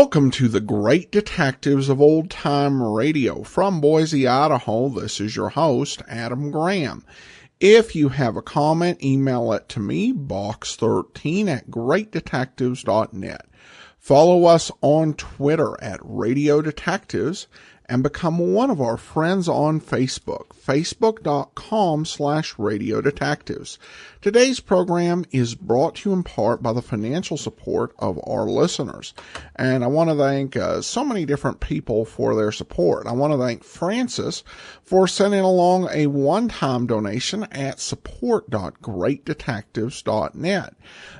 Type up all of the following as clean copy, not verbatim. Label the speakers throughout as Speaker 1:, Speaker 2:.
Speaker 1: Welcome to the Great Detectives of Old Time Radio. From Boise, Idaho, this is your host, Adam Graham. If you have a comment, email it to me, box13@greatdetectives.net. Follow us on Twitter at Radio Detectives and become one of our friends on Facebook, facebook.com/Radio Detectives. Today's program is brought to you in part by the financial support of our listeners. And I want to thank so many different people for their support. I want to thank Francis for sending along a one-time donation at support.greatdetectives.net.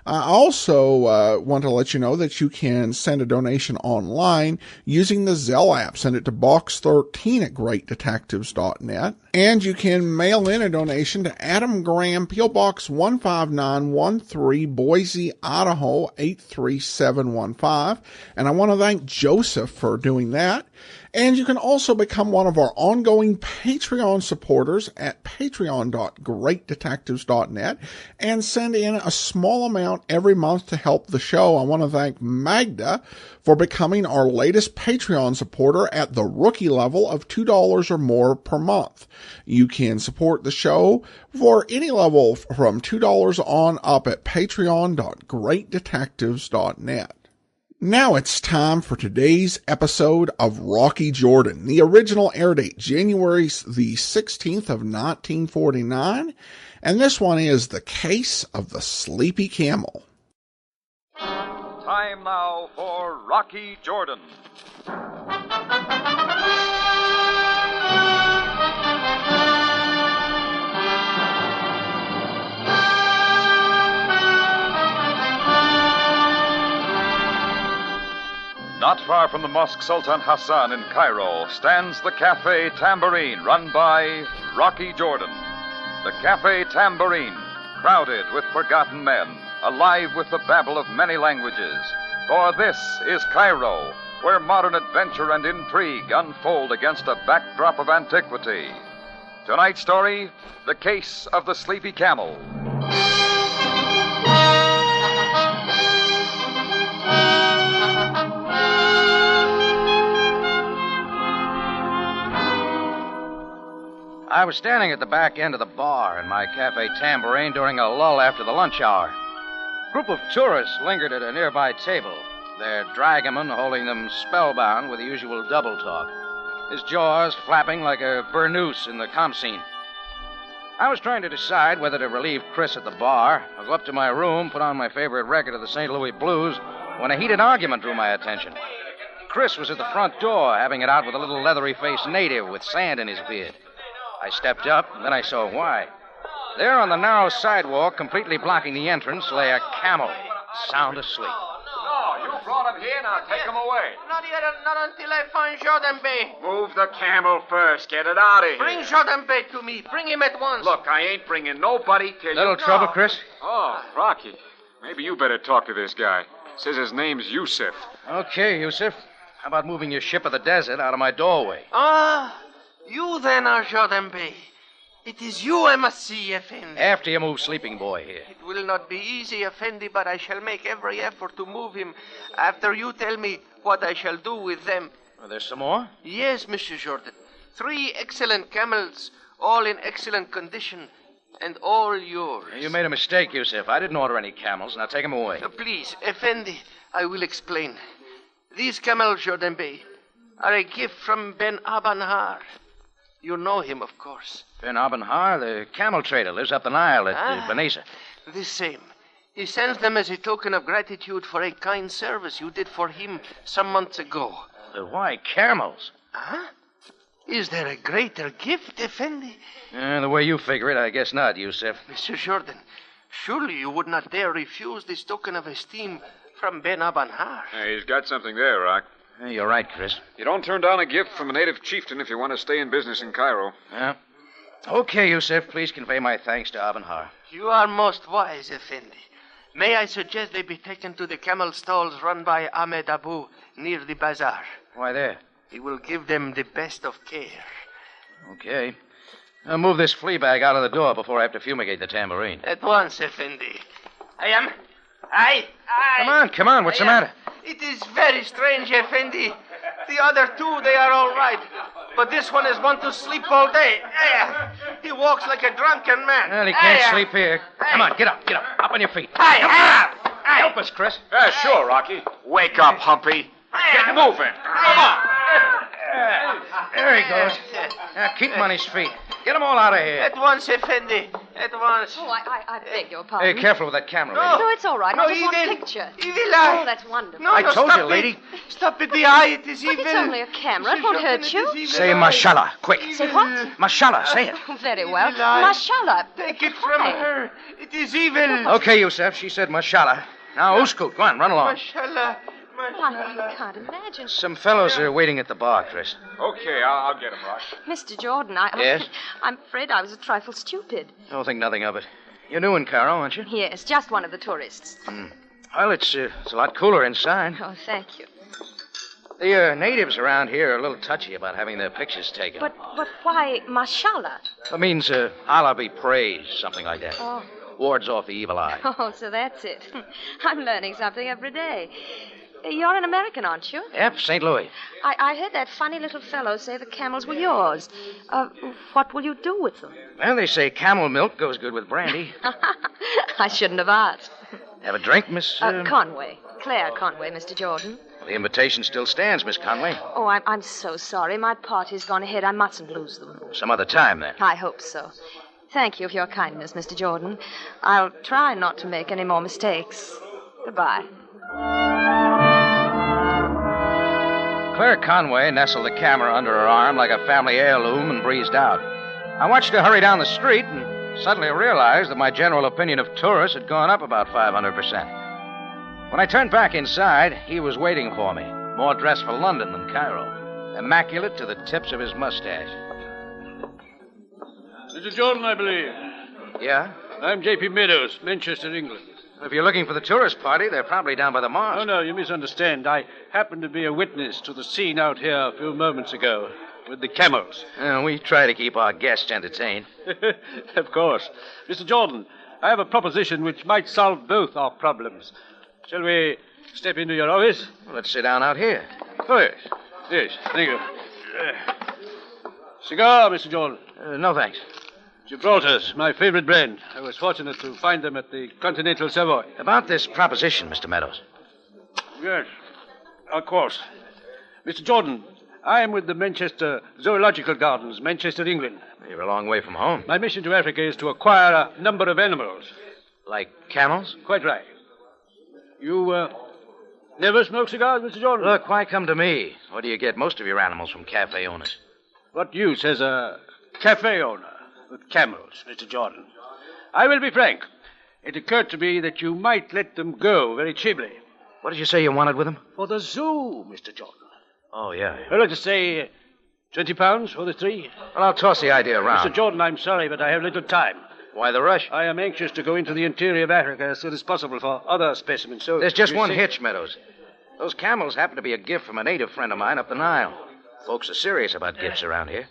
Speaker 1: I also want to let you know that you can send a donation online using the Zelle app. Send it to box13@greatdetectives.net. And you can mail in a donation to Adam Graham, P.O. Box 15913, Boise, Idaho 83715. And I want to thank Joseph for doing that. And you can also become one of our ongoing Patreon supporters at patreon.greatdetectives.net and send in a small amount every month to help the show. I want to thank Magda for becoming our latest Patreon supporter at the rookie level of $2 or more per month. You can support the show for any level from $2 on up at patreon.greatdetectives.net. Now it's time for today's episode of Rocky Jordan. The original air date, January the 16th of 1949. And this one is The Case of the Sleepy Camel.
Speaker 2: Time now for Rocky Jordan. Not far from the Mosque Sultan Hassan in Cairo stands the Cafe Tambourine, run by Rocky Jordan. The Cafe Tambourine, crowded with forgotten men, alive with the babble of many languages. For this is Cairo, where modern adventure and intrigue unfold against a backdrop of antiquity. Tonight's story, The Case of the Sleepy Camel.
Speaker 3: I was standing at the back end of the bar in my Cafe Tambourine during a lull after the lunch hour. A group of tourists lingered at a nearby table, their dragoman holding them spellbound with the usual double talk, his jaws flapping like a burnoose in the comp scene. I was trying to decide whether to relieve Chris at the bar or go up to my room, put on my favorite record of the St. Louis Blues, when a heated argument drew my attention. Chris was at the front door, having it out with a little leathery-faced native with sand in his beard. I stepped up, and then I saw why. There on the narrow sidewalk, completely blocking the entrance, lay a camel, sound asleep.
Speaker 4: No, you brought him here, now take him away.
Speaker 5: Not yet, not until I find Jordan Bey.
Speaker 4: Move the camel first. Get it out of here.
Speaker 5: Bring Jordan Bey to me. Bring him at once.
Speaker 4: Look, I ain't bringing nobody till
Speaker 3: Little trouble, Chris?
Speaker 4: Oh, Rocky. Maybe you better talk to this guy. Says his name's Yusuf.
Speaker 3: Okay, Yusuf. How about moving your ship of the desert out of my doorway?
Speaker 5: You then are Jordan Bey. It is you I must see, Effendi.
Speaker 3: After you move Sleeping Boy here.
Speaker 5: It will not be easy, Effendi, but I shall make every effort to move him after you tell me what I shall do with them.
Speaker 3: Well, there's some more?
Speaker 5: Yes, Mr. Jordan. 3 excellent camels, all in excellent condition, and all yours.
Speaker 3: You made a mistake, Yusuf. I didn't order any camels. Now take them away.
Speaker 5: Please, Effendi, I will explain. These camels, Jordan Bey, are a gift from Ben Abanhar. You know him, of course.
Speaker 3: Ben Abanhar, the camel trader, lives up the Nile at Beniza.
Speaker 5: The same. He sends them as a token of gratitude for a kind service you did for him some months ago.
Speaker 3: Why camels?
Speaker 5: Huh? Is there a greater gift, Effendi?
Speaker 3: The way you figure it, I guess not, Yusuf.
Speaker 5: Mr. Jordan, surely you would not dare refuse this token of esteem from Ben Abanhar.
Speaker 4: Hey, he's got something there, Rock.
Speaker 3: You're right, Chris.
Speaker 4: You don't turn down a gift from a native chieftain if you want to stay in business in Cairo.
Speaker 3: Yeah. Okay, Yusuf, please convey my thanks to Abanhar.
Speaker 5: You are most wise, Effendi. May I suggest they be taken to the camel stalls run by Ahmed Abu near the bazaar?
Speaker 3: Why there?
Speaker 5: He will give them the best of care.
Speaker 3: Okay. I'll move this flea bag out of the door before I have to fumigate the tambourine.
Speaker 5: At once, Effendi.
Speaker 3: Come on. What's the matter?
Speaker 5: It is very strange, Effendi. The other two, they are all right. But this one is one to sleep all day. He walks like a drunken man.
Speaker 3: Well, he can't sleep here. Come on, get up. Up on your feet. Help us, Chris.
Speaker 4: Yeah, sure, Rocky. Wake up, Humpy. Get moving. Come on.
Speaker 3: There he goes. Now, keep him on his feet. Get them all out of here.
Speaker 5: At once, Effendi. At once.
Speaker 6: Oh, I beg your pardon.
Speaker 3: Hey, careful with that camera,
Speaker 5: No.
Speaker 3: lady.
Speaker 6: No, it's all right.
Speaker 5: No,
Speaker 6: I just want a
Speaker 5: evil.
Speaker 6: picture.
Speaker 5: Evil eye.
Speaker 6: Oh, that's wonderful.
Speaker 5: No,
Speaker 3: I told
Speaker 5: stop
Speaker 3: you, lady.
Speaker 5: It. Stop it, the eye. It is
Speaker 6: But
Speaker 5: evil.
Speaker 6: it's only a camera. It won't hurt you.
Speaker 3: Say mashallah, quick.
Speaker 6: Say what?
Speaker 3: Mashallah, say it.
Speaker 6: Oh, very well.
Speaker 5: Evil eye.
Speaker 6: Mashallah.
Speaker 5: Take it from
Speaker 6: Why?
Speaker 5: her. It is evil.
Speaker 3: Okay, Yusef, she said mashallah. Now, Uskut, go on, run along.
Speaker 5: Mashallah.
Speaker 6: I can't imagine.
Speaker 3: Some fellows are waiting at the bar, Chris.
Speaker 4: Okay, I'll get him, Rock.
Speaker 6: Mr. Jordan,
Speaker 3: Yes?
Speaker 6: I'm afraid I was a trifle stupid.
Speaker 3: Don't think nothing of it. You're new in Cairo, aren't you?
Speaker 6: Yes, just one of the tourists.
Speaker 3: Well, it's a lot cooler inside.
Speaker 6: Oh, thank you.
Speaker 3: The natives around here are a little touchy about having their pictures taken.
Speaker 6: But why mashallah?
Speaker 3: It means Allah be praised, something like that.
Speaker 6: Oh.
Speaker 3: Wards off the evil eye.
Speaker 6: Oh, so that's it. I'm learning something every day. You're an American, aren't you?
Speaker 3: Yep, St. Louis.
Speaker 6: I heard that funny little fellow say the camels were yours. What will you do with them?
Speaker 3: Well, they say camel milk goes good with brandy.
Speaker 6: I shouldn't have asked.
Speaker 3: Have a drink, Miss...
Speaker 6: Conway. Claire Conway, Mr. Jordan.
Speaker 3: The invitation still stands, Miss Conway.
Speaker 6: Oh, I'm so sorry. My party's gone ahead. I mustn't lose them.
Speaker 3: Some other time, then.
Speaker 6: I hope so. Thank you for your kindness, Mr. Jordan. I'll try not to make any more mistakes. Goodbye.
Speaker 3: Claire Conway nestled the camera under her arm like a family heirloom and breezed out. I watched her hurry down the street and suddenly realized that my general opinion of tourists had gone up about 500%. When I turned back inside, he was waiting for me, more dressed for London than Cairo, immaculate to the tips of his mustache.
Speaker 7: Mr. Jordan, I believe.
Speaker 3: Yeah?
Speaker 7: I'm J.P. Meadows, Manchester, England.
Speaker 3: If you're looking for the tourist party, they're probably down by the mosque.
Speaker 7: Oh, no, you misunderstand. I happened to be a witness to the scene out here a few moments ago with the camels.
Speaker 3: We try to keep our guests entertained.
Speaker 7: Of course. Mr. Jordan, I have a proposition which might solve both our problems. Shall we step into your office?
Speaker 3: Well, let's sit down out here.
Speaker 7: Oh, yes. Yes, thank you. Cigar, Mr. Jordan.
Speaker 3: No, thanks.
Speaker 7: Gibraltar's my favorite brand. I was fortunate to find them at the Continental Savoy.
Speaker 3: About this proposition, Mr. Meadows.
Speaker 7: Yes, of course. Mr. Jordan, I am with the Manchester Zoological Gardens, Manchester, England.
Speaker 3: You're a long way from home.
Speaker 7: My mission to Africa is to acquire a number of animals.
Speaker 3: Like camels?
Speaker 7: Quite right. You, never smoke cigars, Mr. Jordan?
Speaker 3: Look, why come to me? Or do you get most of your animals from cafe owners?
Speaker 7: What use as a cafe owner with camels, Mr. Jordan? I will be frank. It occurred to me that you might let them go very cheaply.
Speaker 3: What did you say you wanted with them?
Speaker 7: For the zoo, Mr. Jordan.
Speaker 3: Oh, yeah.
Speaker 7: Well, let's say £20 for the three.
Speaker 3: Well, I'll toss the idea around.
Speaker 7: Mr. Jordan, I'm sorry, but I have little time.
Speaker 3: Why the rush?
Speaker 7: I am anxious to go into the interior of Africa as soon as possible for other specimens. So
Speaker 3: There's just
Speaker 7: you
Speaker 3: one
Speaker 7: see-
Speaker 3: hitch, Meadows. Those camels happen to be a gift from a native friend of mine up the Nile. Folks are serious about gifts around here.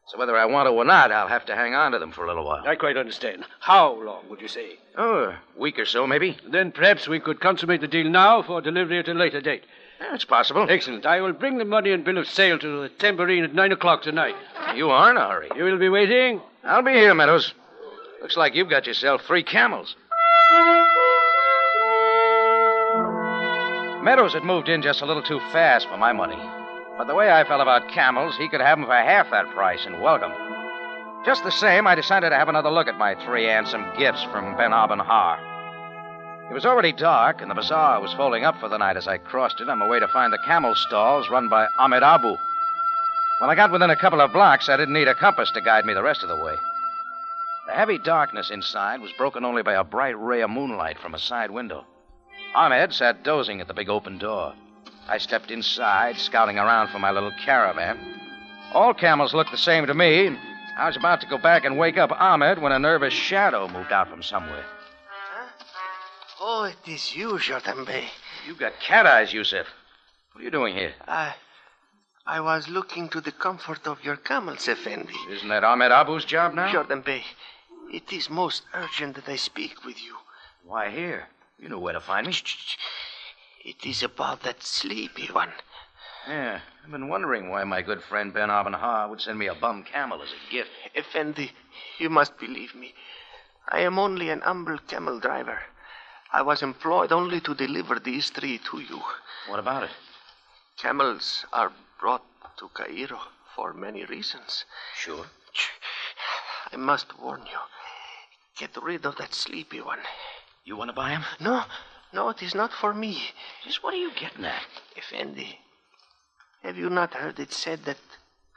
Speaker 3: So whether I want to or not, I'll have to hang on to them for a little while.
Speaker 7: I quite understand. How long would you say?
Speaker 3: Oh, a week or so, maybe.
Speaker 7: Then perhaps we could consummate the deal now for delivery at a later date.
Speaker 3: It's possible.
Speaker 7: Excellent. I will bring the money and bill of sale to the Tambourine at 9 o'clock tonight.
Speaker 3: You are in a hurry.
Speaker 7: You will be waiting?
Speaker 3: I'll be here, Meadows. Looks like you've got yourself 3 camels. Meadows had moved in just a little too fast for my money. But the way I felt about camels, he could have them for half that price and welcome. Just the same, I decided to have another look at my 3 handsome gifts from Ben Aben Har. It was already dark, and the bazaar was folding up for the night as I crossed it on my way to find the camel stalls run by Ahmed Abu. When I got within a couple of blocks, I didn't need a compass to guide me the rest of the way. The heavy darkness inside was broken only by a bright ray of moonlight from a side window. Ahmed sat dozing at the big open door. I stepped inside, scouting around for my little caravan. All camels looked the same to me. I was about to go back and wake up Ahmed when a nervous shadow moved out from somewhere.
Speaker 5: Huh? Oh, it is you, Jordan Bey.
Speaker 3: You've got cat eyes, Yusef. What are you doing here?
Speaker 5: I was looking to the comfort of your camels, Effendi.
Speaker 3: Isn't that Ahmed Abu's job now?
Speaker 5: Jordan Bey, it is most urgent that I speak with you.
Speaker 3: Why here? You know where to find me.
Speaker 5: Shh. It is about that sleepy one.
Speaker 3: Yeah, I've been wondering why my good friend Ben Abenhar would send me a bum camel as a gift.
Speaker 5: Effendi, you must believe me. I am only an humble camel driver. I was employed only to deliver these 3 to you.
Speaker 3: What about it?
Speaker 5: Camels are brought to Cairo for many reasons.
Speaker 3: Sure.
Speaker 5: I must warn you. Get rid of that sleepy one.
Speaker 3: You want to buy him?
Speaker 5: No, it is not for me.
Speaker 3: Just what are you getting at?
Speaker 5: Effendi, have you not heard it said that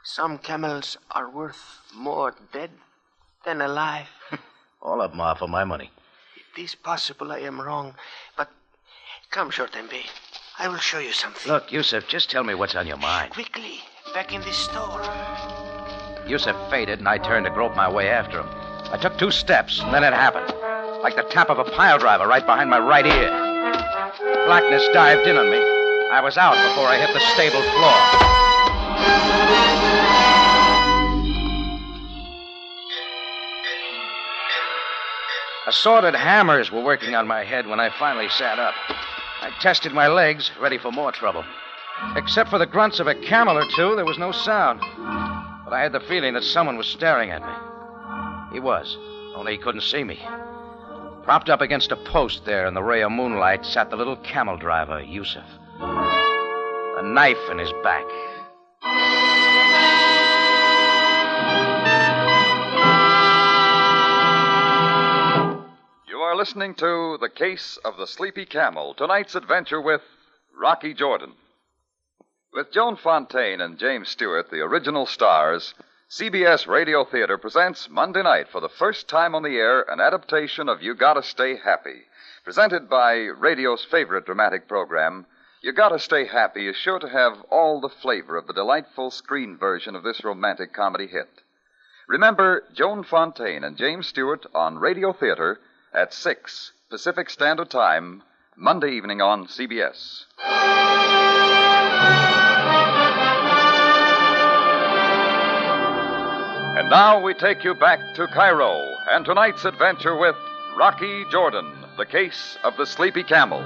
Speaker 5: some camels are worth more dead than alive?
Speaker 3: All of them are for my money.
Speaker 5: It is possible I am wrong, but come, Jordanbe. I will show you something.
Speaker 3: Look, Yusuf, just tell me what's on your mind.
Speaker 5: Quickly, back in the store.
Speaker 3: Yusuf faded, and I turned to grope my way after him. I took 2 steps, and then it happened. Like the tap of a pile driver right behind my right ear. Blackness dived in on me. I was out before I hit the stable floor. Assorted hammers were working on my head when I finally sat up. I tested my legs, ready for more trouble. Except for the grunts of a camel or 2, there was no sound. But I had the feeling that someone was staring at me. He was, only he couldn't see me. Propped up against a post there in the ray of moonlight sat the little camel driver, Yusuf. A knife in his back.
Speaker 2: You are listening to The Case of the Sleepy Camel, tonight's adventure with Rocky Jordan. With Joan Fontaine and James Stewart, the original stars, CBS Radio Theater presents Monday night for the first time on the air an adaptation of You Gotta Stay Happy. Presented by radio's favorite dramatic program, You Gotta Stay Happy is sure to have all the flavor of the delightful screen version of this romantic comedy hit. Remember Joan Fontaine and James Stewart on Radio Theater at 6 Pacific Standard Time, Monday evening on CBS. And now we take you back to Cairo and tonight's adventure with Rocky Jordan, the case of the Sleepy Camel.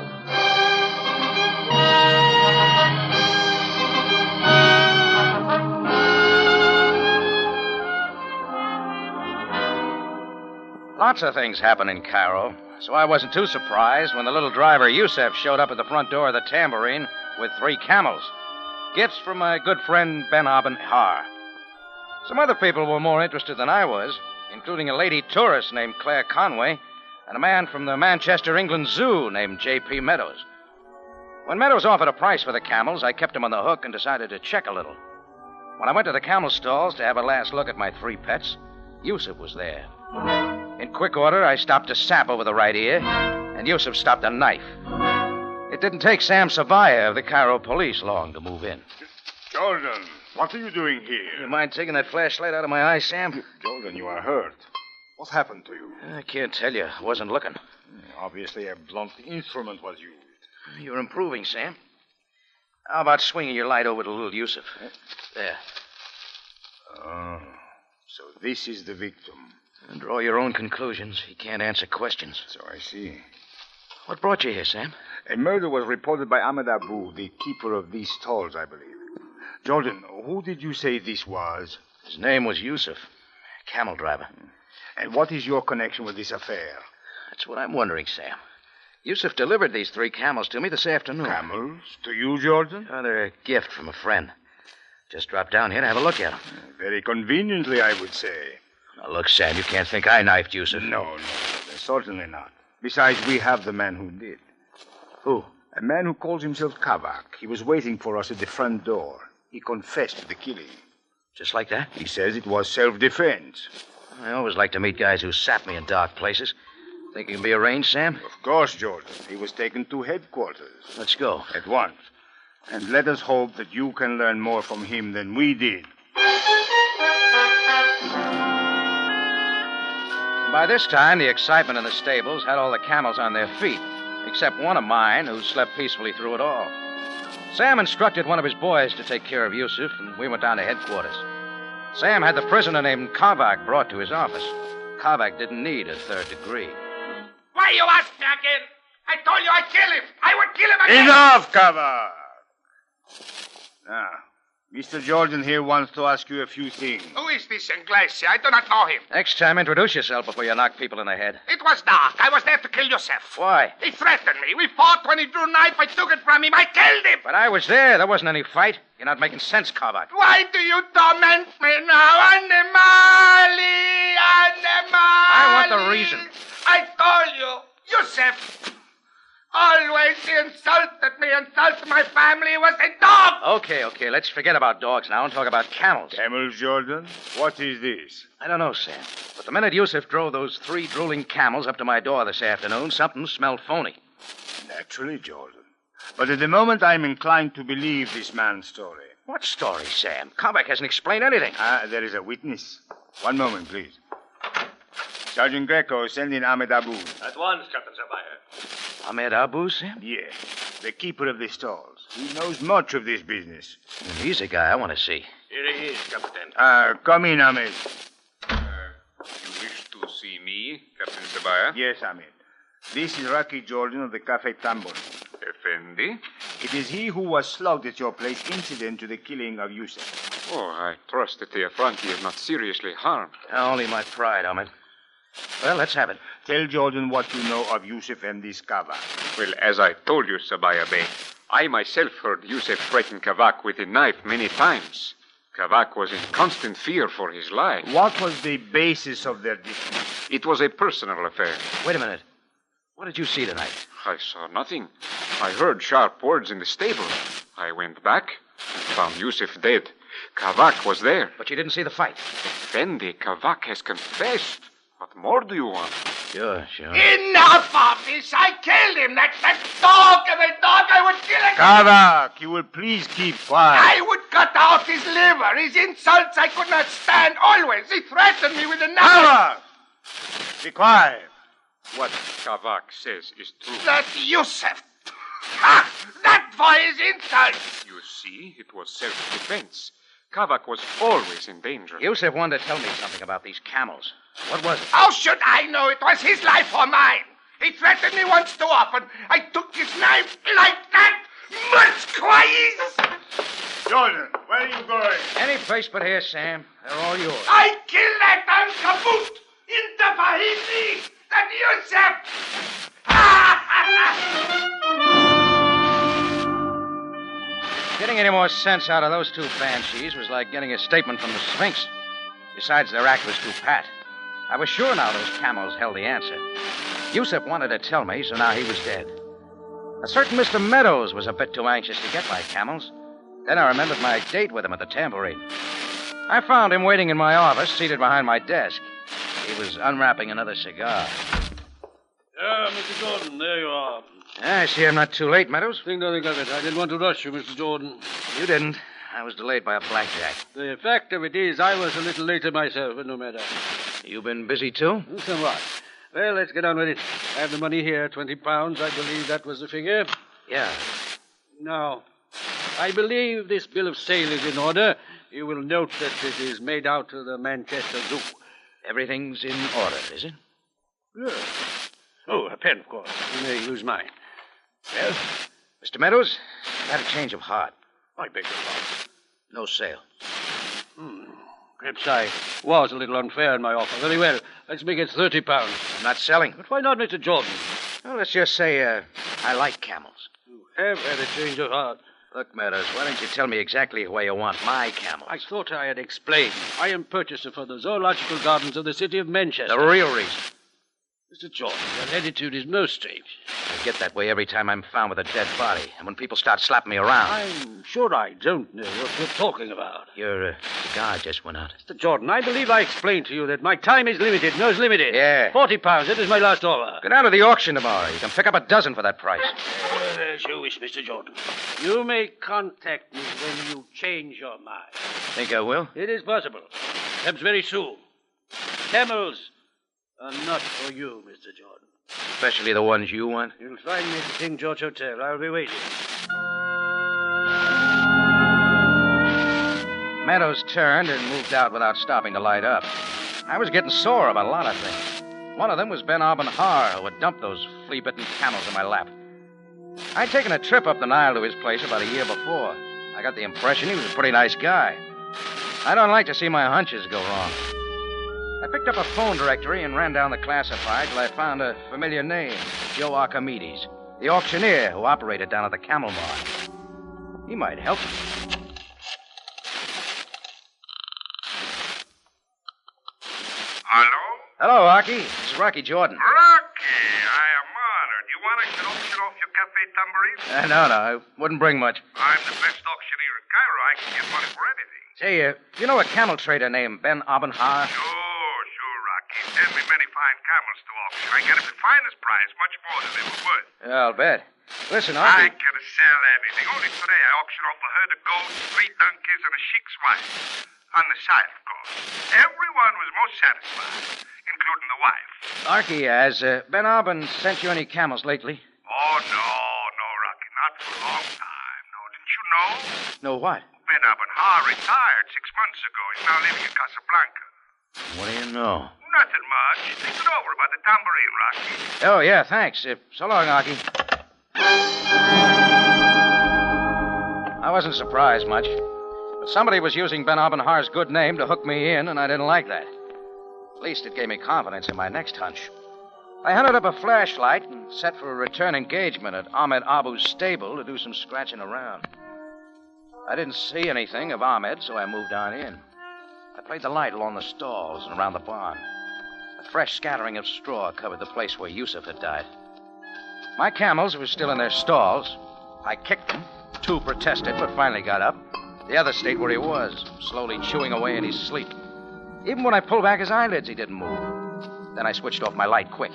Speaker 3: Lots of things happen in Cairo, so I wasn't too surprised when the little driver Yusuf showed up at the front door of the Tambourine with 3 camels. Gifts from my good friend Ben Abenhar. Some other people were more interested than I was, including a lady tourist named Claire Conway and a man from the Manchester, England Zoo named J.P. Meadows. When Meadows offered a price for the camels, I kept him on the hook and decided to check a little. When I went to the camel stalls to have a last look at my 3 pets, Yusuf was there. In quick order, I stopped a sap over the right ear, and Yusuf stopped a knife. It didn't take Sam Savaya of the Cairo police long to move in.
Speaker 8: Jordan, what are you doing here?
Speaker 3: You mind taking that flashlight out of my eye, Sam?
Speaker 8: Jordan, you are hurt. What happened to you?
Speaker 3: I can't tell you. I wasn't looking.
Speaker 8: Obviously, a blunt instrument was used.
Speaker 3: You're improving, Sam. How about swinging your light over to little Yusuf? There.
Speaker 8: Oh, so this is the victim.
Speaker 3: And draw your own conclusions. He can't answer questions.
Speaker 8: So I see.
Speaker 3: What brought you here, Sam?
Speaker 8: A murder was reported by Ahmed Abu, the keeper of these stalls, I believe. Jordan, who did you say this was?
Speaker 3: His name was Yusuf, camel driver.
Speaker 8: And what is your connection with this affair?
Speaker 3: That's what I'm wondering, Sam. Yusuf delivered these 3 camels to me this afternoon.
Speaker 8: Camels? To you, Jordan?
Speaker 3: They're a gift from a friend. Just dropped down here to have a look at them.
Speaker 8: Very conveniently, I would say.
Speaker 3: Now, look, Sam, you can't think I knifed Yusuf.
Speaker 8: No, certainly not. Besides, we have the man who did.
Speaker 3: Who?
Speaker 8: A man who calls himself Kavak. He was waiting for us at the front door. He confessed to the killing.
Speaker 3: Just like that?
Speaker 8: He says it was self-defense.
Speaker 3: I always like to meet guys who sap me in dark places. Think it can be arranged, Sam?
Speaker 8: Of course, Jordan. He was taken to headquarters.
Speaker 3: Let's go.
Speaker 8: At once. And let us hope that you can learn more from him than we did.
Speaker 3: By this time, the excitement in the stables had all the camels on their feet, except one of mine who slept peacefully through it all. Sam instructed one of his boys to take care of Yusuf, and we went down to headquarters. Sam had the prisoner named Kavak brought to his office. Kavak didn't need a 3rd degree.
Speaker 9: Why you are talking? I told you I'd kill him. I would kill him again.
Speaker 8: Enough, Kavak! Now, Mr. Jordan here wants to ask you a few things.
Speaker 9: Who is this Inglese? I do not know him.
Speaker 3: Next time, introduce yourself before you knock people in the head.
Speaker 9: It was dark. I was there to kill Yusef.
Speaker 3: Why?
Speaker 9: He threatened me. We fought. When he drew a knife, I took it from him. I killed him.
Speaker 3: But I was there. There wasn't any fight. You're not making sense, Kavak.
Speaker 9: Why do you torment me now? Animali!
Speaker 3: I want the reason.
Speaker 9: I told you. Yusef. Always he insulted me, insulted my family. He was a dog.
Speaker 3: Okay. Let's forget about dogs now and talk about camels.
Speaker 8: Camels, Jordan? What is this?
Speaker 3: I don't know, Sam. But the minute Yusuf drove those 3 drooling camels up to my door this afternoon, something smelled phony.
Speaker 8: Naturally, Jordan. But at the moment, I'm inclined to believe this man's story.
Speaker 3: What story, Sam? Kavak hasn't explained anything.
Speaker 8: There is a witness. One moment, please. Sergeant Greco, send in Ahmed Abu.
Speaker 7: At once, Captain Sabaya.
Speaker 3: Ahmed Abu, Sam?
Speaker 8: Yes, the keeper of the stalls. He knows much of this business.
Speaker 3: He's a guy I want to see.
Speaker 7: Here he is, Captain.
Speaker 8: Come in, Ahmed.
Speaker 4: You wish to see me, Captain Sabaya?
Speaker 8: Yes, Ahmed. This is Rocky Jordan of the Cafe Tambor.
Speaker 4: Effendi?
Speaker 8: It is he who was slugged at your place incident to the killing of Yusef.
Speaker 4: Oh, I trust that the Affronti is not seriously harmed.
Speaker 3: Only my pride, Ahmed. Well, let's have it.
Speaker 8: Tell Jordan what you know of Yusef and this Kavak.
Speaker 4: Well, as I told you, Sabaya Bey, I myself heard Yusef threaten Kavak with a knife many times. Kavak was in constant fear for his life.
Speaker 8: What was the basis of their dispute?
Speaker 4: It was a personal affair.
Speaker 3: Wait a minute. What did you see tonight?
Speaker 4: I saw nothing. I heard sharp words in the stable. I went back and found Yusef dead. Kavak was there.
Speaker 3: But you didn't see the fight.
Speaker 4: Effendi, Kavak has confessed. What more do you want?
Speaker 3: Sure.
Speaker 9: Enough of this. I killed him. That dog of a dog. I would kill him.
Speaker 8: Kavak, you will please keep quiet.
Speaker 9: I would cut out his liver. His insults I could not stand. Always. He threatened me with a knife.
Speaker 8: Kavak! Be quiet.
Speaker 4: What Kavak says is true.
Speaker 9: That Yusef. Ha! That for his insults.
Speaker 4: You see, it was self-defense. Kavak was always in danger.
Speaker 3: Yusef wanted to tell me something about these camels. What was it?
Speaker 9: How should I know? It was his life or mine. He threatened me once too often. I took his knife like that. Much quiet.
Speaker 8: Jordan, where are you going?
Speaker 3: Any place but here, Sam. They're all yours.
Speaker 9: I killed that Ankabut in the Fahisi. That Yusef.
Speaker 3: Getting any more sense out of those 2 banshees was like getting a statement from the Sphinx. Besides, their act was too pat. I was sure now those camels held the answer. Yusef wanted to tell me, so now he was dead. A certain Mr. Meadows was a bit too anxious to get my camels. Then I remembered my date with him at the tambourine. I found him waiting in my office, seated behind my desk. He was unwrapping another cigar.
Speaker 7: Mr. Jordan, there you are.
Speaker 3: I see I'm not too late, Meadows.
Speaker 7: Think nothing of it. I didn't want to rush you, Mr. Jordan.
Speaker 3: You didn't. I was delayed by a blackjack.
Speaker 7: The fact of it is, I was a little later myself, but no matter.
Speaker 3: You been busy, too?
Speaker 7: Somewhat. Well, let's get on with it. I have the money here, 20 pounds. I believe that was the figure.
Speaker 3: Yeah.
Speaker 7: Now, I believe this bill of sale is in order. You will note that it is made out to the Manchester Zoo.
Speaker 3: Everything's in order, is it?
Speaker 7: Yes. Oh, a pen, of course. You may use mine.
Speaker 3: Well, Mr. Meadows, I had a change of heart.
Speaker 7: I beg your pardon.
Speaker 3: No sale.
Speaker 7: Perhaps I was a little unfair in my offer. Very well. Let's make it 30 pounds.
Speaker 3: I'm not selling.
Speaker 7: But why not, Mr. Jordan?
Speaker 3: Well, let's just say I like camels.
Speaker 7: You have had a change of heart.
Speaker 3: Look, Meadows, why don't you tell me exactly where you want my camels?
Speaker 7: I thought I had explained. I am purchaser for the zoological gardens of the city of Manchester.
Speaker 3: The real reason.
Speaker 7: Mr. Jordan, your attitude is most strange.
Speaker 3: I get that way every time I'm found with a dead body, and when people start slapping me around.
Speaker 7: I'm sure I don't know what you're talking about.
Speaker 3: Your cigar just went out.
Speaker 7: Mr. Jordan, I believe I explained to you that my time is limited. Nose limited.
Speaker 3: Yeah.
Speaker 7: 40 pounds. That is my last offer.
Speaker 3: Go down to the auction tomorrow. You can pick up a dozen for that price.
Speaker 7: As you wish, Mr. Jordan. You may contact me when you change your mind.
Speaker 3: Think I will?
Speaker 7: It is possible. Perhaps very soon. Camels are not for you, Mr. Jordan.
Speaker 3: Especially the ones you want?
Speaker 7: You'll find me at the King George Hotel. I'll be waiting.
Speaker 3: Meadows turned and moved out without stopping to light up. I was getting sore about a lot of things. One of them was Ben Har, who had dumped those flea-bitten camels in my lap. I'd taken a trip up the Nile to his place about a year before. I got the impression he was a pretty nice guy. I don't like to see my hunches go wrong. I picked up a phone directory and ran down the classified till I found a familiar name, Joe Archimedes, the auctioneer who operated down at the Camel Mart. He might help me.
Speaker 9: Hello?
Speaker 3: Hello, Archie. This is Rocky Jordan.
Speaker 9: Rocky, I am honored. You want I should auction off your cafe tambourine?
Speaker 3: No, I wouldn't bring much.
Speaker 9: I'm the best auctioneer in Cairo. I can get money for anything.
Speaker 3: Say, you know a camel trader named Ben Har?
Speaker 9: Sure, Rocky. Send me many fine camels to auction. I get them the finest price, much more than they were worth.
Speaker 3: Yeah, I'll bet. Listen,
Speaker 9: I
Speaker 3: Archie.
Speaker 9: can sell anything. Only today I auctioned off a herd of goats, 3 donkeys, and a sheik's wife. On the side, of course. Everyone was most satisfied, including the wife.
Speaker 3: Archie, has Ben Arbin sent you any camels lately?
Speaker 9: Oh, no, Rocky. Not for a long time. No, didn't you know?
Speaker 3: No, what?
Speaker 9: Ben Har retired 6 months ago. He's now living in Casablanca.
Speaker 3: What do you know?
Speaker 9: Nothing much. Think it over about the tambourine, Rocky.
Speaker 3: Oh, yeah, thanks. So long, Archie. I wasn't surprised much. But somebody was using Ben Har's good name to hook me in, and I didn't like that. At least it gave me confidence in my next hunch. I hunted up a flashlight and set for a return engagement at Ahmed Abu's stable to do some scratching around. I didn't see anything of Ahmed, so I moved on in. I played the light along the stalls and around the barn. A fresh scattering of straw covered the place where Yusuf had died. My camels were still in their stalls. I kicked them. 2 protested, but finally got up. The other stayed where he was, slowly chewing away in his sleep. Even when I pulled back his eyelids, he didn't move. Then I switched off my light quick.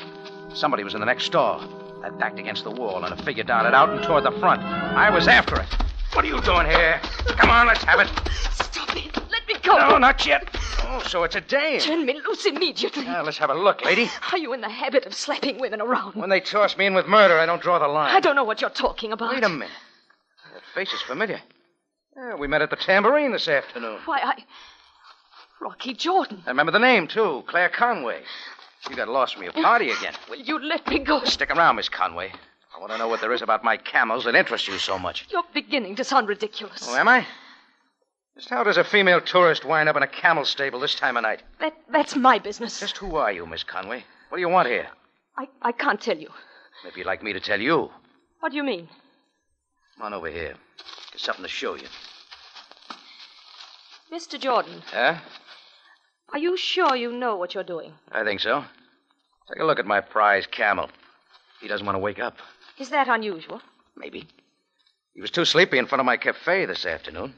Speaker 3: Somebody was in the next stall. I backed against the wall, and a figure darted out and toward the front. I was after it. What are you doing here? Come on, let's have it.
Speaker 6: Stop it. Let me go.
Speaker 3: No, not yet. Oh, so it's a dame.
Speaker 6: Turn me loose immediately.
Speaker 3: Now, let's have a look, lady.
Speaker 6: Are you in the habit of slapping women around?
Speaker 3: When they toss me in with murder, I don't draw the line.
Speaker 6: I don't know what you're talking about.
Speaker 3: Wait a minute. That face is familiar. Yeah, we met at the tambourine this afternoon.
Speaker 6: Why, Rocky Jordan.
Speaker 3: I remember the name, too. Claire Conway. You got lost from your party again.
Speaker 6: Will you let me go?
Speaker 3: Stick around, Miss Conway. I want to know what there is about my camels that interests you so much.
Speaker 6: You're beginning to sound ridiculous.
Speaker 3: Oh, am I? Just how does a female tourist wind up in a camel stable this time of night?
Speaker 6: That's my business.
Speaker 3: Just who are you, Miss Conway? What do you want here?
Speaker 6: I can't tell you.
Speaker 3: Maybe you'd like me to tell you.
Speaker 6: What do you mean?
Speaker 3: Come on over here. Got something to show you.
Speaker 6: Mr. Jordan.
Speaker 3: Huh?
Speaker 6: Are you sure you know what you're doing?
Speaker 3: I think so. Take a look at my prize camel. He doesn't want to wake up.
Speaker 6: Is that unusual?
Speaker 3: Maybe. He was too sleepy in front of my cafe this afternoon.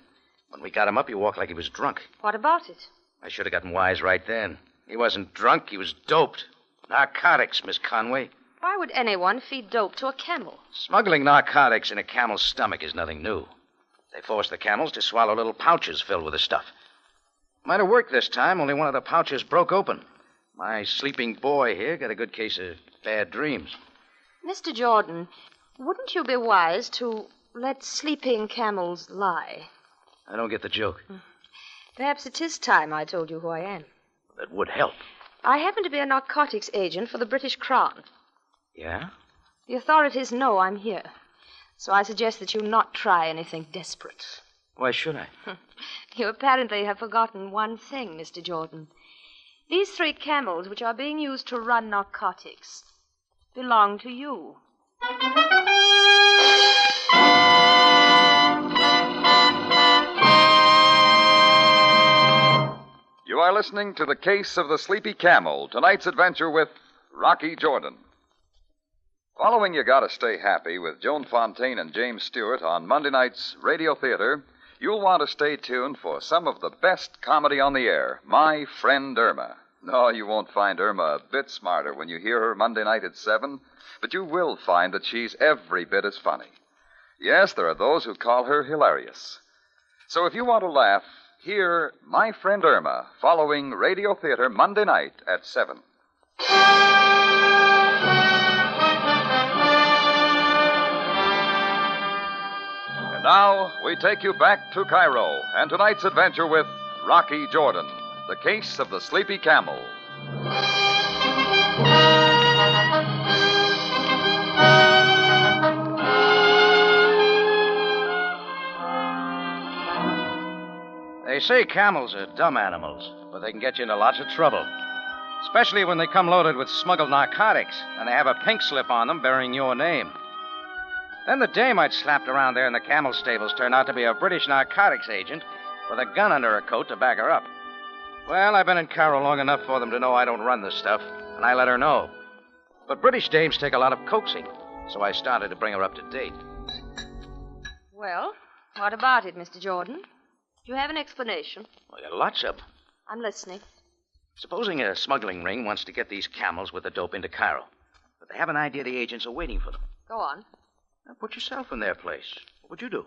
Speaker 3: When we got him up, he walked like he was drunk.
Speaker 6: What about it?
Speaker 3: I should have gotten wise right then. He wasn't drunk, he was doped. Narcotics, Miss Conway.
Speaker 6: Why would anyone feed dope to a camel?
Speaker 3: Smuggling narcotics in a camel's stomach is nothing new. They force the camels to swallow little pouches filled with the stuff. Might have worked this time, only one of the pouches broke open. My sleeping boy here got a good case of bad dreams.
Speaker 6: Mr. Jordan, wouldn't you be wise to let sleeping camels lie?
Speaker 3: I don't get the joke.
Speaker 6: Perhaps it is time I told you who I am.
Speaker 3: That would help.
Speaker 6: I happen to be a narcotics agent for the British Crown.
Speaker 3: Yeah?
Speaker 6: The authorities know I'm here. So I suggest that you not try anything desperate.
Speaker 3: Why should I?
Speaker 6: You apparently have forgotten one thing, Mr. Jordan. These 3 camels, which are being used to run narcotics, belong to you.
Speaker 2: You are listening to The Case of the Sleepy Camel, tonight's adventure with Rocky Jordan. Following You Gotta Stay Happy with Joan Fontaine and James Stewart on Monday night's Radio Theater, you'll want to stay tuned for some of the best comedy on the air, My Friend Irma. No, you won't find Irma a bit smarter when you hear her Monday night at 7, but you will find that she's every bit as funny. Yes, there are those who call her hilarious. So if you want to laugh, hear My Friend Irma following Radio Theater Monday night at 7. And now we take you back to Cairo and tonight's adventure with Rocky Jordan, The Case of the Sleepy Camel.
Speaker 3: They say camels are dumb animals, but they can get you into lots of trouble. Especially when they come loaded with smuggled narcotics, and they have a pink slip on them bearing your name. Then the dame I'd slapped around there in the camel stables turned out to be a British narcotics agent with a gun under her coat to back her up. Well, I've been in Cairo long enough for them to know I don't run this stuff, and I let her know. But British dames take a lot of coaxing, so I started to bring her up to date.
Speaker 6: Well, what about it, Mr. Jordan? Do you have an explanation?
Speaker 3: Well, there are lots of them.
Speaker 6: I'm listening.
Speaker 3: Supposing a smuggling ring wants to get these camels with the dope into Cairo, but they have an idea the agents are waiting for them.
Speaker 6: Go on.
Speaker 3: Now, put yourself in their place. What would you do?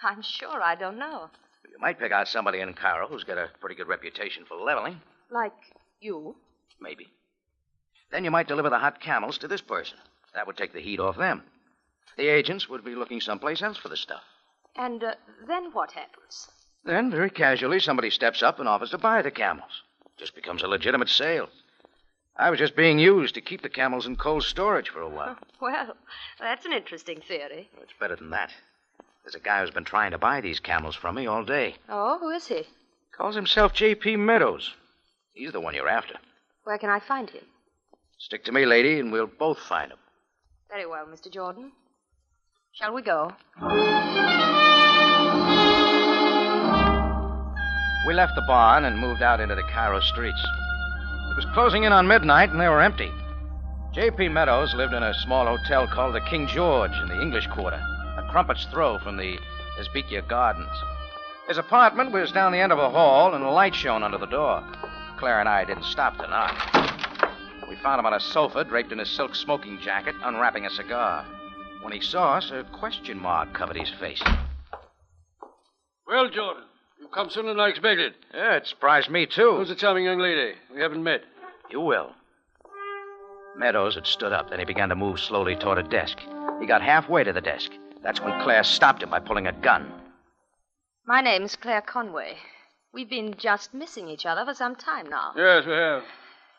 Speaker 6: I'm sure I don't know.
Speaker 3: You might pick out somebody in Cairo who's got a pretty good reputation for leveling.
Speaker 6: Like you?
Speaker 3: Maybe. Then you might deliver the hot camels to this person. That would take the heat off them. The agents would be looking someplace else for the stuff.
Speaker 6: And then what happens?
Speaker 3: Then, very casually, somebody steps up and offers to buy the camels. Just becomes a legitimate sale. I was just being used to keep the camels in cold storage for a while.
Speaker 6: Well, that's an interesting theory.
Speaker 3: It's better than that. There's a guy who's been trying to buy these camels from me all day.
Speaker 6: Oh, who is he?
Speaker 3: Calls himself J.P. Meadows. He's the one you're after.
Speaker 6: Where can I find him?
Speaker 3: Stick to me, lady, and we'll both find him.
Speaker 6: Very well, Mr. Jordan. Shall we go?
Speaker 3: We left the barn and moved out into the Cairo streets. It was closing in on midnight, and they were empty. J.P. Meadows lived in a small hotel called the King George in the English Quarter, a crumpet's throw from the Esbekia Gardens. His apartment was down the end of a hall, and a light shone under the door. Claire and I didn't stop to knock. We found him on a sofa, draped in a silk smoking jacket, unwrapping a cigar. When he saw us, a question mark covered his face.
Speaker 7: Well, Jordan, you've come sooner than I expected.
Speaker 3: Yeah, it surprised me, too.
Speaker 7: Who's the charming young lady? We haven't met.
Speaker 3: You will. Meadows had stood up, then he began to move slowly toward a desk. He got halfway to the desk. That's when Claire stopped him by pulling a gun.
Speaker 6: My name's Claire Conway. We've been just missing each other for some time now.
Speaker 7: Yes, we have.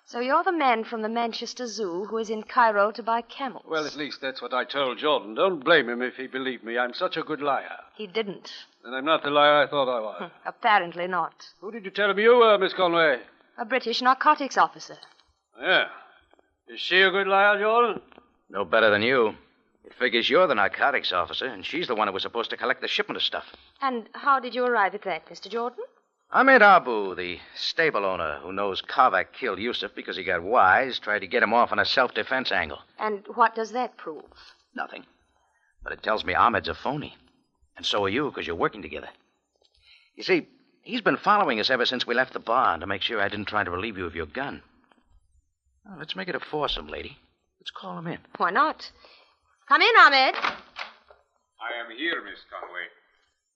Speaker 6: So you're the man from the Manchester Zoo who is in Cairo to buy camels.
Speaker 7: Well, at least that's what I told Jordan. Don't blame him if he believed me. I'm such a good liar.
Speaker 6: He didn't.
Speaker 7: Then I'm not the liar I thought I was.
Speaker 6: Apparently not.
Speaker 7: Who did you tell him you were, Miss Conway?
Speaker 6: A British narcotics officer.
Speaker 7: Yeah. Is she a good liar, Jordan?
Speaker 3: No better than you. It figures you're the narcotics officer, and she's the one who was supposed to collect the shipment of stuff.
Speaker 6: And how did you arrive at that, Mr. Jordan?
Speaker 3: Ahmed Abu, the stable owner who knows Kavak killed Yusuf because he got wise, tried to get him off on a self-defense angle.
Speaker 6: And what does that prove?
Speaker 3: Nothing. But it tells me Ahmed's a phony. And so are you, because you're working together. You see, he's been following us ever since we left the barn to make sure I didn't try to relieve you of your gun. Well, let's make it a foursome, lady. Let's call him in.
Speaker 6: Why not? Come in, Ahmed.
Speaker 4: I am here, Miss Conway.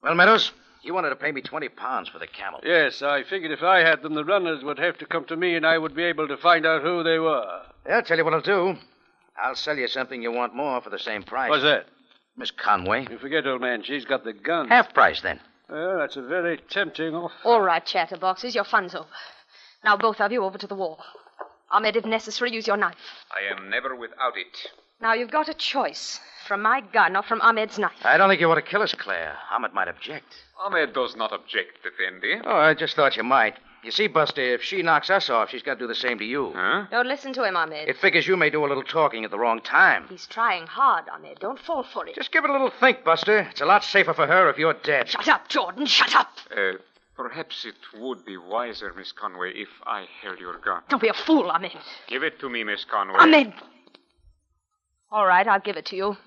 Speaker 3: Well, Meadows, you wanted to pay me 20 pounds for the camel.
Speaker 7: Yes, I figured if I had them, the runners would have to come to me and I would be able to find out who they were.
Speaker 3: Yeah, I'll tell you what I'll do. I'll sell you something you want more for the same price.
Speaker 7: What's that?
Speaker 3: Miss Conway.
Speaker 7: You forget, old man, she's got the gun.
Speaker 3: Half price, then.
Speaker 7: Well, that's a very tempting offer.
Speaker 6: All right, chatterboxes, your fun's over. Now both of you over to the wall. Ahmed, if necessary, use your knife.
Speaker 4: I am never without it.
Speaker 6: Now you've got a choice. From my gun or from Ahmed's knife.
Speaker 3: I don't think you ought to kill us, Claire. Ahmed might object.
Speaker 4: Ahmed does not object, Effendi.
Speaker 3: Oh, I just thought you might. You see, Buster, if she knocks us off, she's got to do the same to you.
Speaker 4: Huh?
Speaker 6: Don't listen to him, Ahmed.
Speaker 3: It figures you may do a little talking at the wrong time.
Speaker 6: He's trying hard, Ahmed. Don't fall for it.
Speaker 3: Just give it a little think, Buster. It's a lot safer for her if you're dead.
Speaker 6: Shut up, Jordan. Shut up.
Speaker 4: Perhaps it would be wiser, Miss Conway, if I held your gun.
Speaker 6: Don't be a fool, Ahmed.
Speaker 4: Give it to me, Miss Conway.
Speaker 6: Ahmed. All right, I'll give it to you.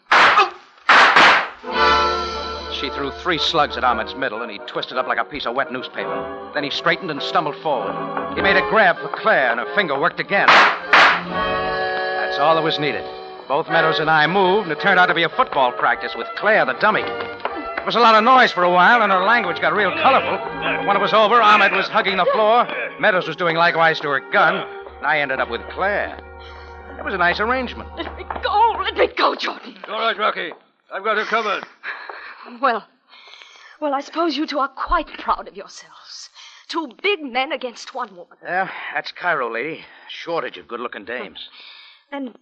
Speaker 3: She threw 3 slugs at Ahmed's middle, and he twisted up like a piece of wet newspaper. Then he straightened and stumbled forward. He made a grab for Claire, and her finger worked again. That's all that was needed. Both Meadows and I moved, and it turned out to be a football practice with Claire, the dummy. There was a lot of noise for a while, and her language got real colorful. But when it was over, Ahmed was hugging the floor, Meadows was doing likewise to her gun, and I ended up with Claire. It was a nice arrangement.
Speaker 6: Let me go. Let me go, Jordan.
Speaker 7: All right, Rocky. I've got her covered.
Speaker 6: Well, I suppose you two are quite proud of yourselves. 2 big men against 1 woman.
Speaker 3: Yeah, that's Cairo, lady. Shortage of good-looking dames.
Speaker 6: Then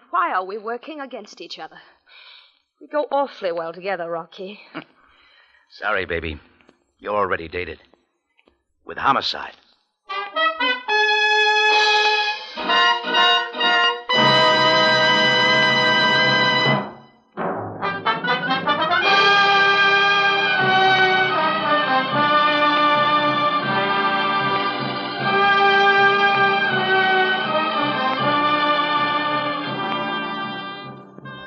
Speaker 6: why are we working against each other? We go awfully well together, Rocky.
Speaker 3: Sorry, baby. You're already dated. with homicide.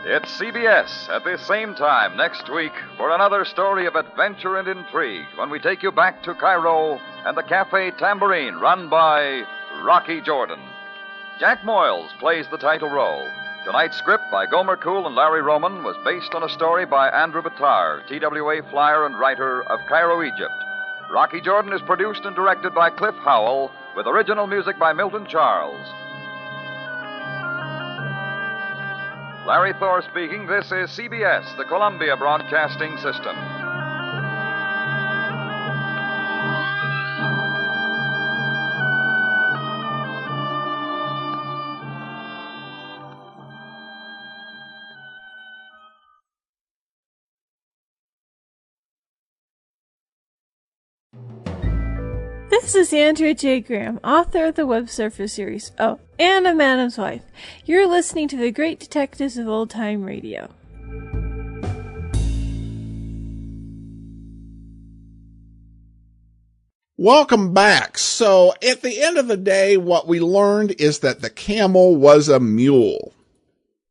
Speaker 2: It's CBS at the same time next week for another story of adventure and intrigue when we take you back to Cairo and the Cafe Tambourine run by Rocky Jordan. Jack Moyles plays the title role. Tonight's script by Gomer Cool and Larry Roman was based on a story by Andrew Battar, TWA flyer and writer of Cairo, Egypt. Rocky Jordan is produced and directed by Cliff Howell with original music by Milton Charles. Larry Thor speaking. This is CBS, the Columbia Broadcasting System.
Speaker 10: This is Andrea J. Graham, author of the Web Surfer series. Oh, and a Madam's Wife. You're listening to The Great Detectives of Old Time Radio.
Speaker 1: Welcome back. So, at the end of the day, what we learned is that the camel was a mule.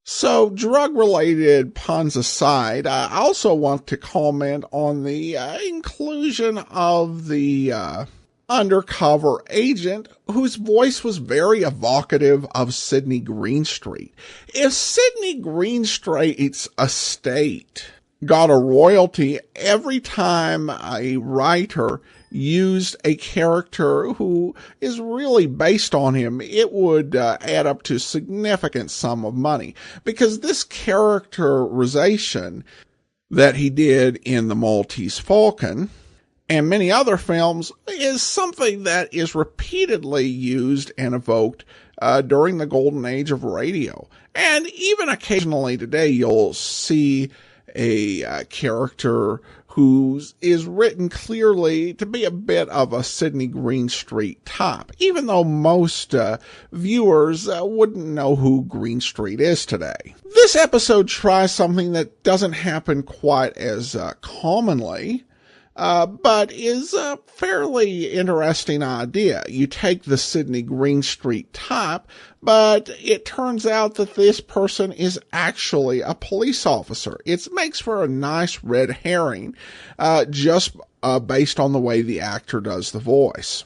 Speaker 1: So, drug-related puns aside, I also want to comment on the inclusion of the undercover agent whose voice was very evocative of Sidney Greenstreet. If Sidney Greenstreet's estate got a royalty every time a writer used a character who is really based on him, it would add up to a significant sum of money, because this characterization that he did in The Maltese Falcon and many other films is something that is repeatedly used and evoked during the golden age of radio. And even occasionally today, you'll see a character who is written clearly to be a bit of a Sidney Greenstreet type, even though most viewers wouldn't know who Greenstreet is today. This episode tries something that doesn't happen quite as commonly, but is a fairly interesting idea. You take the Sidney Greenstreet type, but it turns out that this person is actually a police officer. It makes for a nice red herring, just based on the way the actor does the voice.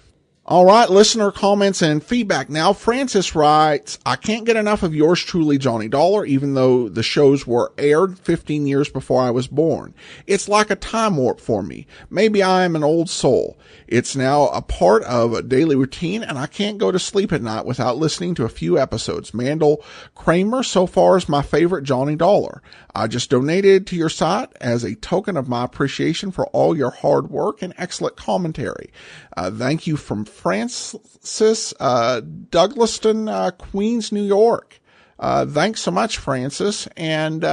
Speaker 1: All right, listener comments and feedback now. Francis writes, I can't get enough of yours truly, Johnny Dollar, even though the shows were aired 15 years before I was born. It's like a time warp for me. Maybe I am an old soul. It's now a part of a daily routine, and I can't go to sleep at night without listening to a few episodes. Mandel Kramer so far is my favorite Johnny Dollar. I just donated to your site as a token of my appreciation for all your hard work and excellent commentary. Thank you from Francis, Douglaston, Queens, New York. Thanks so much, Francis. And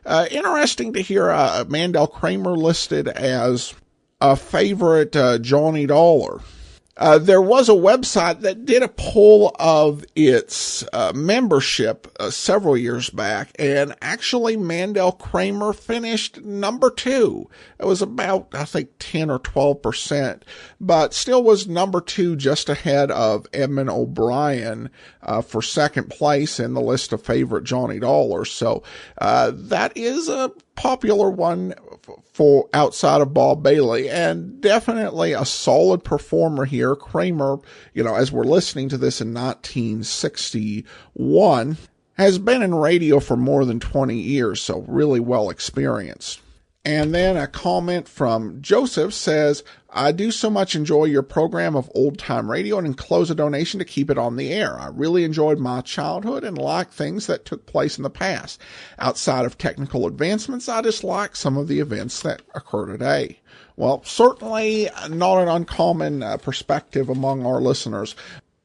Speaker 1: interesting to hear Mandel Kramer listed as a favorite Johnny Dollar. There was a website that did a poll of its membership several years back, and actually Mandel Kramer finished number 2. It was about, I think, 10 or 12%, but still was number 2, just ahead of Edmund O'Brien for second place in the list of favorite Johnny Dollars. So that is a popular one for outside of Bob Bailey, and definitely a solid performer here. Kramer, as we're listening to this in 1961, has been in radio for more than 20 years, so really well experienced. And then a comment from Joseph says, I do so much enjoy your program of old-time radio and enclose a donation to keep it on the air. I really enjoyed my childhood and like things that took place in the past. Outside of technical advancements, I just like some of the events that occur today. Well, certainly not an uncommon perspective among our listeners.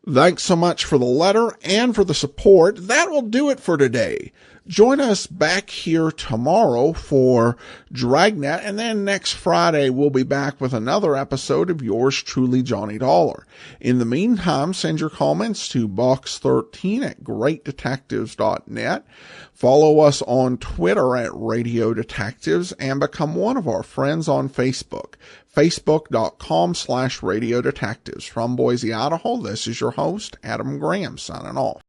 Speaker 1: Thanks so much for the letter and for the support. That will do it for today. Join us back here tomorrow for Dragnet, and then next Friday we'll be back with another episode of yours truly, Johnny Dollar. In the meantime, send your comments to box13@greatdetectives.net. Follow us on Twitter at Radio Detectives and become one of our friends on Facebook. Facebook.com/Radio Detectives. From Boise, Idaho, this is your host, Adam Graham, signing off.